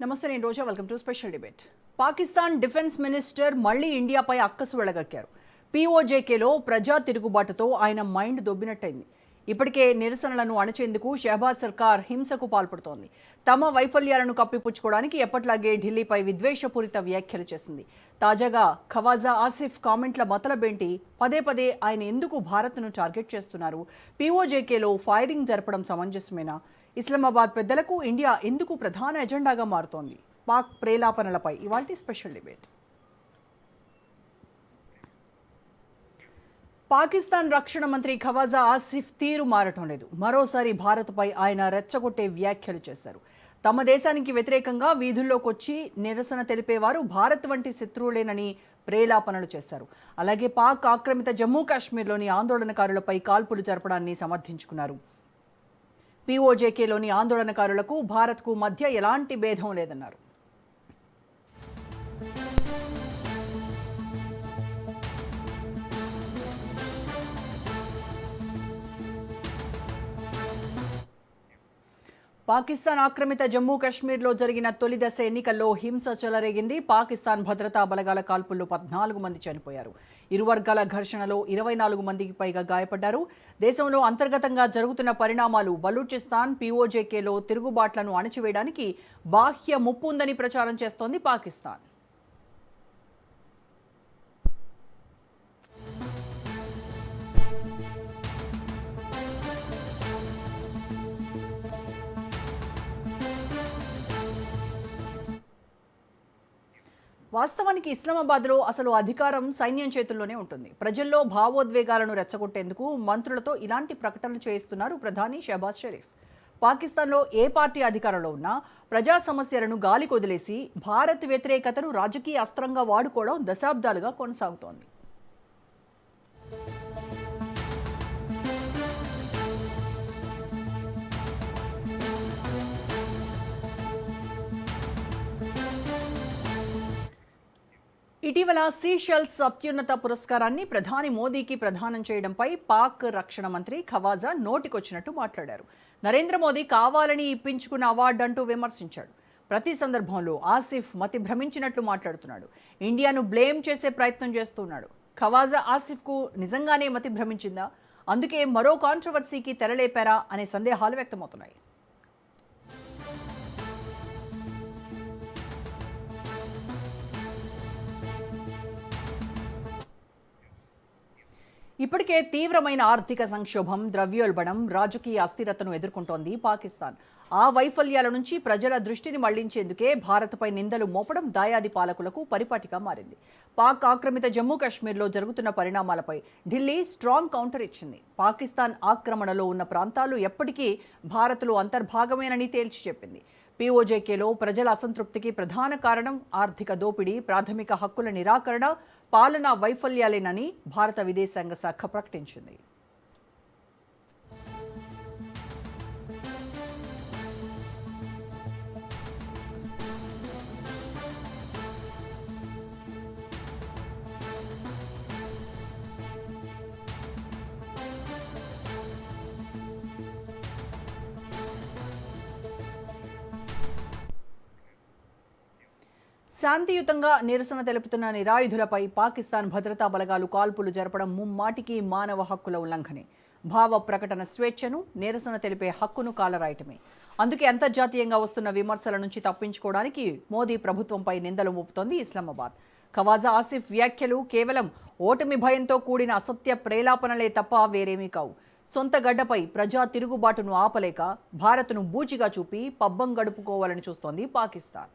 నమస్తే, నేను Roja. Welcome to special debate. Pakistan defence minister మళ్లీ ఇండియాపై అక్కసు వెళ్లగక్కారు. పీఓజేకేలో ప్రజా తిరుగుబాటుతో ఆయన మైండ్ దొబ్బినట్టయింది. ఇప్పటికే నిరసనలను అణచేందుకు షహబాజ్ సర్కార్ హింసకు పాల్పడుతోంది. తమ వైఫల్యాలను కప్పిపుచ్చుకోవడానికి ఎప్పట్లాగే ఢిల్లీపై విద్వేషపూరిత వ్యాఖ్యలు చేసింది. తాజాగా ఖవాజా ఆసిఫ్ కామెంట్ల మతలబేంటి? పదే పదే ఆయన ఎందుకు భారత్ను టార్గెట్ చేస్తున్నారు? పీఓజేకేలో ఫైరింగ్ జరపడం సమంజసమేనా? ఇస్లామాబాద్ పెద్దలకు ఇండియా ఎందుకు ప్రధాన ఎజెండాగా మారుతోంది? పాక్ ప్రేలాపనలపై ఇవాల్టి స్పెషల్ డిబేట్. పాకిస్తాన్ రక్షణ మంత్రి ఖవాజా ఆసిఫ్ తీరు మారటం లేదు. మరోసారి భారత్పై ఆయన రెచ్చగొట్టే వ్యాఖ్యలు చేశారు. తమ దేశానికి వ్యతిరేకంగా వీధుల్లోకి వచ్చి నిరసన తెలిపేవారు భారత్ వంటి శత్రువులేనని ప్రేలాపనలు చేశారు. అలాగే పాక్ ఆక్రమిత జమ్మూ కాశ్మీర్లోని ఆందోళనకారులపై కాల్పులు జరపడాన్ని సమర్థించుకున్నారు. పీఓజేకేలోని ఆందోళనకారులకు భారత్కు మధ్య ఎలాంటి భేదం లేదన్నారు. పాకిస్తాన్ ఆక్రమిత జమ్మూ కాశ్మీర్లో జరిగిన తొలి దశ ఎన్నికల్లో హింస చెలరేగింది. పాకిస్తాన్ భద్రతా బలగాల కాల్పుల్లో 14 మంది చనిపోయారు. ఇరు వర్గాల ఘర్షణలో 24 మందికి పైగా గాయపడ్డారు. దేశంలో అంతర్గతంగా జరుగుతున్న పరిణామాలు బలూచిస్తాన్, పీఓజేకేలో తిరుగుబాట్లను అణచివేయడానికి బాహ్య ముప్పు ఉందని ప్రచారం చేస్తోంది పాకిస్తాన్. వాస్తవానికి ఇస్లామాబాద్లో అసలు అధికారం సైన్యం చేతుల్లోనే ఉంటుంది. ప్రజల్లో భావోద్వేగాలను రెచ్చగొట్టేందుకు మంత్రులతో ఇలాంటి ప్రకటనలు చేయిస్తున్నారు ప్రధాని షహబాజ్ షరీఫ్. పాకిస్తాన్లో ఏ పార్టీ అధికారంలో ఉన్నా ప్రజా సమస్యలను గాలికి వదిలేసి భారత్ వ్యతిరేకతను రాజకీయ అస్త్రంగా వాడుకోవడం దశాబ్దాలుగా కొనసాగుతోంది. ఇటీవల సీషెల్స్ అత్యున్నత పురస్కారాన్ని ప్రధాని మోదీకి ప్రదానం చేయడంపై పాక్ రక్షణ మంత్రి ఖవాజా నోటికొచ్చినట్టు మాట్లాడారు. నరేంద్ర మోదీ కావాలని ఇప్పించుకున్న అవార్డు అంటూ విమర్శించాడు. ప్రతి సందర్భంలో ఆసిఫ్ మతి భ్రమించినట్లు మాట్లాడుతున్నాడు. ఇండియాను బ్లేమ్ చేసే ప్రయత్నం చేస్తున్నాడు. ఖవాజా ఆసిఫ్కు నిజంగానే మతి భ్రమించిందా? అందుకే మరో కాంట్రవర్సీకి తెరలేపారా అనే సందేహాలు వ్యక్తమవుతున్నాయి. ఇప్పటికే తీవ్రమైన ఆర్థిక సంక్షోభం, ద్రవ్యోల్బణం, రాజకీయ అస్థిరతను ఎదుర్కొంటోంది పాకిస్తాన్. ఆ వైఫల్యాల నుంచి ప్రజల దృష్టిని మళ్లించేందుకే భారత్పై నిందలు మోపడం దాయాది పాలకులకు పరిపాటిగా మారింది. పాక్ ఆక్రమిత జమ్మూ కాశ్మీర్లో జరుగుతున్న పరిణామాలపై ఢిల్లీ స్ట్రాంగ్ కౌంటర్ ఇచ్చింది. పాకిస్తాన్ ఆక్రమణలో ఉన్న ప్రాంతాలు ఎప్పటికీ భారత్లో అంతర్భాగమేనని తేల్చి చెప్పింది. పీఓజేకేలో ప్రజల అసంతృప్తికి ప్రధాన కారణం ఆర్థిక దోపిడీ, ప్రాథమిక హక్కుల నిరాకరణ, పాలనా వైఫల్యాలేనని భారత విదేశాంగ శాఖ ప్రకటించింది. శాంతియుతంగా నిరసన తెలుపుతున్న నిరాయుధులపై పాకిస్తాన్ భద్రతా బలగాలు కాల్పులు జరపడం ముమ్మాటికి మానవ హక్కుల ఉల్లంఘనే. భావ ప్రకటన స్వేచ్ఛను, నిరసన తెలిపే హక్కును కాలరాయటమే. అందుకే అంతర్జాతీయంగా వస్తున్న విమర్శల నుంచి తప్పించుకోవడానికి మోదీ ప్రభుత్వంపై నిందలు మోపుతోంది ఇస్లామాబాద్. ఖవాజా ఆసిఫ్ వ్యాఖ్యలు కేవలం ఓటమి భయంతో కూడిన అసత్య ప్రేలాపనలే తప్ప వేరేమీ కావు. సొంత గడ్డపై ప్రజా తిరుగుబాటును ఆపలేక భారత్ను బూచిగా చూపి పబ్బం గడుపుకోవాలని చూస్తోంది పాకిస్తాన్.